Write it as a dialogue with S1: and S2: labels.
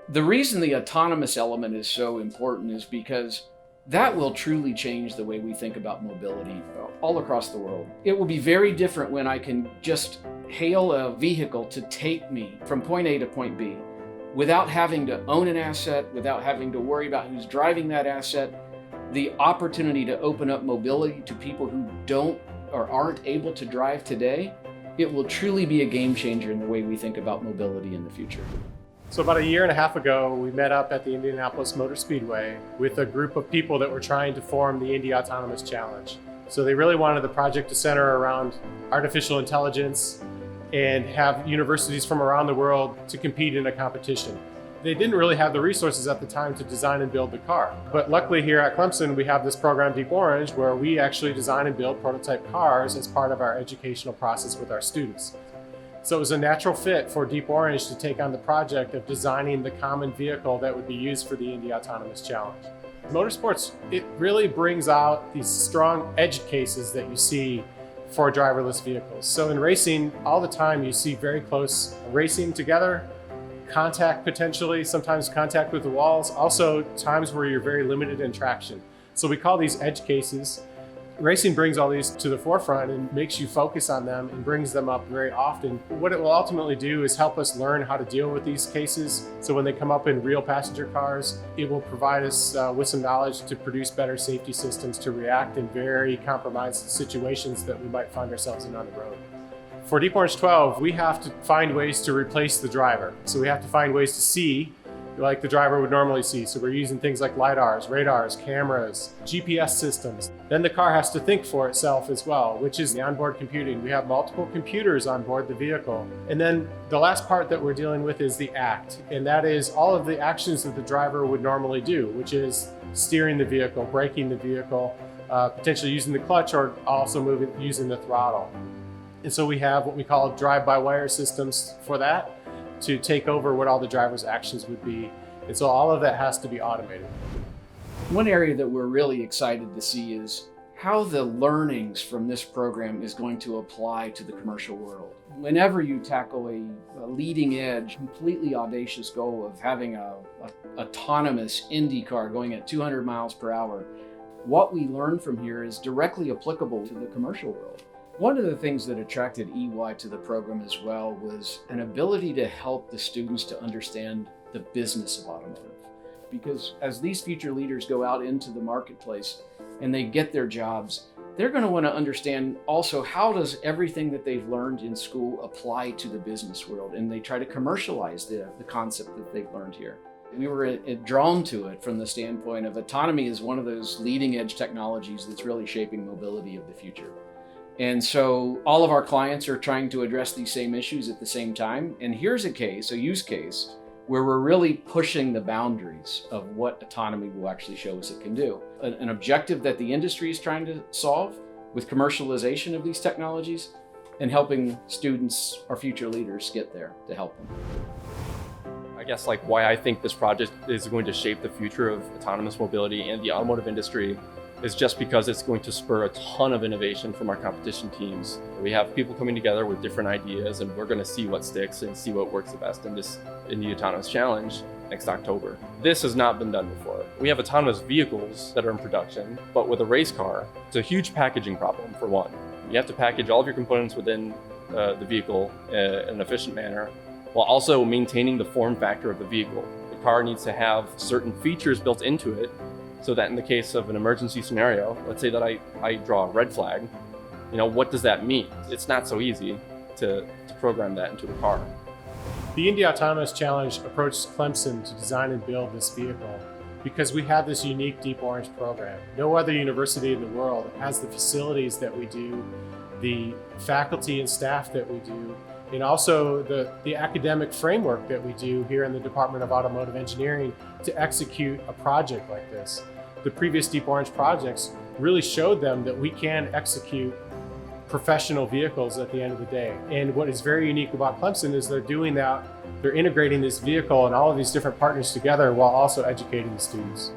S1: The reason the autonomous element is so important is because that will truly change the way we think about mobility all across the world. It will be very different when I can just hail a vehicle to take me from point A to point B without having to own an asset, without having to worry about who's driving that asset. The opportunity to open up mobility to people who don't or aren't able to drive today, it will truly be a game changer in the way we think about mobility in the future.
S2: So about a year and a half ago, we met up at the Indianapolis Motor Speedway with a group of people that were trying to form the Indy Autonomous Challenge. So they really wanted the project to center around artificial intelligence and have universities from around the world to compete in a competition. They didn't really have the resources at the time to design and build the car. But luckily here at Clemson, we have this program, Deep Orange, where we actually design and build prototype cars as part of our educational process with our students. So it was a natural fit for Deep Orange to take on the project of designing the common vehicle that would be used for the Indy Autonomous Challenge. Motorsports, it really brings out these strong edge cases that you see for driverless vehicles. So in racing, all the time you see very close racing together, contact potentially, sometimes contact with the walls, also times where you're very limited in traction. So we call these edge cases. Racing brings all these to the forefront and makes you focus on them and brings them up very often. What it will ultimately do is help us learn how to deal with these cases. So when they come up in real passenger cars, it will provide us with some knowledge to produce better safety systems to react in very compromised situations that we might find ourselves in on the road. For Deep Orange 12, we have to find ways to replace the driver. So we have to find ways to see like the driver would normally see. So we're using things like LiDARs, radars, cameras, GPS systems. Then the car has to think for itself as well, which is the onboard computing. We have multiple computers on board the vehicle. And then the last part that we're dealing with is the act. And that is all of the actions that the driver would normally do, which is steering the vehicle, braking the vehicle, potentially using the clutch or also using the throttle. And so we have what we call drive-by-wire systems for that, to take over what all the driver's actions would be. And so all of that has to be automated.
S1: One area that we're really excited to see is how the learnings from this program is going to apply to the commercial world. Whenever you tackle a leading edge, completely audacious goal of having a autonomous Indy car going at 200 miles per hour, what we learn from here is directly applicable to the commercial world. One of the things that attracted EY to the program as well was an ability to help the students to understand the business of automotive. Because as these future leaders go out into the marketplace and they get their jobs, they're going to want to understand also how does everything that they've learned in school apply to the business world, and they try to commercialize the concept that they've learned here. We were drawn to it from the standpoint of autonomy is one of those leading edge technologies that's really shaping mobility of the future. And so all of our clients are trying to address these same issues at the same time. And here's a use case, where we're really pushing the boundaries of what autonomy will actually show us it can do. An objective that the industry is trying to solve with commercialization of these technologies and helping students or future leaders get there to help them.
S3: I guess like why I think this project is going to shape the future of autonomous mobility and the automotive industry is just because it's going to spur a ton of innovation from our competition teams. We have people coming together with different ideas, and we're going to see what sticks and see what works the best in the Autonomous Challenge next October. This has not been done before. We have autonomous vehicles that are in production, but with a race car, it's a huge packaging problem for one. You have to package all of your components within the vehicle in an efficient manner, while also maintaining the form factor of the vehicle. The car needs to have certain features built into it, so that in the case of an emergency scenario, let's say that I draw a red flag, what does that mean? It's not so easy to program that into a car.
S2: The Indy Autonomous Challenge approached Clemson to design and build this vehicle because we have this unique Deep Orange program. No other university in the world has the facilities that we do, the faculty and staff that we do, and also the academic framework that we do here in the Department of Automotive Engineering to execute a project like this. The previous Deep Orange projects really showed them that we can execute professional vehicles at the end of the day. And what is very unique about Clemson is they're doing that, they're integrating this vehicle and all of these different partners together while also educating the students.